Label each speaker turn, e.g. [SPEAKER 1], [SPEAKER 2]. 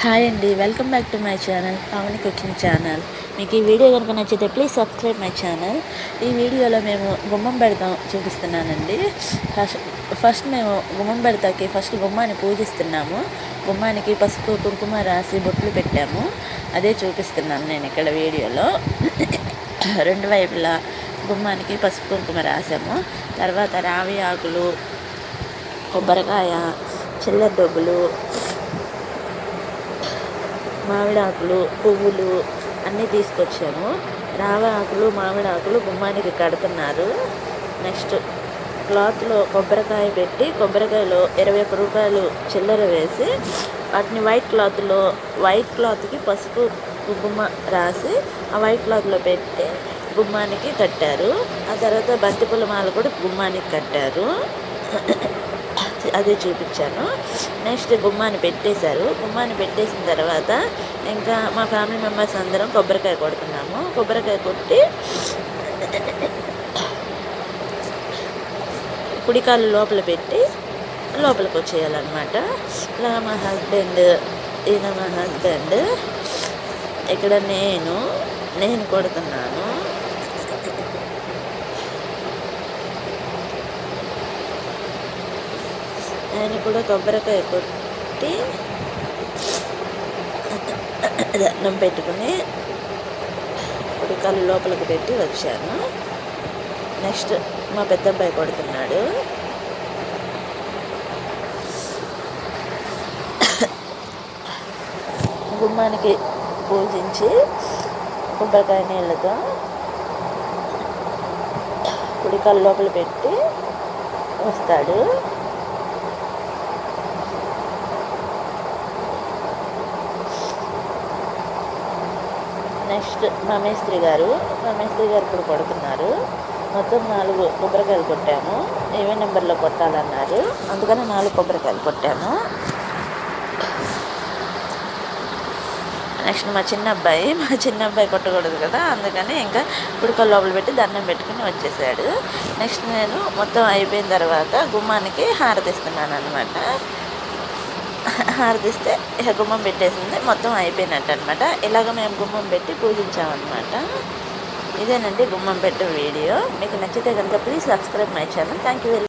[SPEAKER 1] Hi అండి, welcome back to my channel Pavani cooking channel. మీకు ఈ వీడియో కనుక నచ్చితే ప్లీజ్ సబ్స్క్రైబ్ మై ఛానల్. ఈ వీడియోలో మేము గుమ్మం పెడతాం చూపిస్తున్నానండి. ఫస్ట్ మేము గుమ్మం పెడతాకి ఫస్ట్ గుమ్మాన్ని పూజిస్తున్నాము. గుమ్మానికి పసుపు కుంకుమ రాసి బొట్లు పెట్టాము. అదే చూపిస్తున్నాను నేను ఇక్కడ వీడియోలో. రెండు వైపులా గుమ్మానికి పసుపు కుంకుమ రాసాము. తర్వాత రావి ఆకులు, కొబ్బరికాయ, చిల్లర డబ్బులు, మామిడాకులు, పువ్వులు అన్నీ తీసుకొచ్చాము. రావి ఆకులు, మామిడాకులు గుమ్మానికి కడుతున్నారు. నెక్స్ట్ క్లాత్లో కొబ్బరికాయ పెట్టి కొబ్బరికాయలో 21 రూపాయలు చిల్లర వేసి వాటిని వైట్ క్లాత్కి పసుపు కుంకుమ రాసి ఆ వైట్ క్లాత్లో పెట్టి గుమ్మానికి కట్టారు. ఆ తర్వాత బంతిపూల మాల కూడా గుమ్మానికి కట్టారు. అదే చూపించాను. నెక్స్ట్ గుమ్మాన్ని పెట్టేశారు. గుమ్మాన్ని పెట్టేసిన తర్వాత ఇంకా మా ఫ్యామిలీ మెంబర్స్ అందరం కొబ్బరికాయ కొడుతున్నాము. కొబ్బరికాయ కొట్టి కుడికాలు లోపల పెట్టి లోపలికి వచ్చేయాలన్నమాట. ఇలా మా హస్బెండ్, ఈయన మా హస్బెండ్, ఇక్కడ నేను కొడుతున్నాను. ఆయన కూడా కొబ్బరికాయ కొట్టి దండం పెట్టుకుని కుడికాలు లోపలికి పెట్టి వచ్చాను. నెక్స్ట్ మా పెద్దబ్బాయి కొడుతున్నాడు. గుమ్మానికి పూజించి కొబ్బరికాయ నీళ్ళతో కుడికాలు లోపల పెట్టి వస్తాడు. నెక్స్ట్ మా మేస్త్రి గారు ఇప్పుడు కొడుతున్నారు. మొత్తం 4 కొబ్బరికాయలు కొట్టాము. ఏవే నెంబర్లో కొట్టాలన్నారు, అందుకని 4 కొబ్బరికాయలు కొట్టాము. నెక్స్ట్ మా చిన్న అబ్బాయి కొట్టకూడదు కదా, అందుకని ఇంకా కుడికాలు లోపల పెట్టి దండం పెట్టుకుని వచ్చేసాడు. నెక్స్ట్ నేను మొత్తం అయిపోయిన తర్వాత గుమ్మానికి హారతిస్తున్నాను అనమాట. హారతిస్తే గుమ్మం పెట్టేసింది, మొత్తం అయిపోయినట్టు అనమాట. ఇలాగ మేము గుమ్మం పెట్టి పూజించామన్నమాట. ఇదేనండి గుమ్మం పెట్టే వీడియో. మీకు నచ్చితే కనుక please subscribe my channel. Thank you very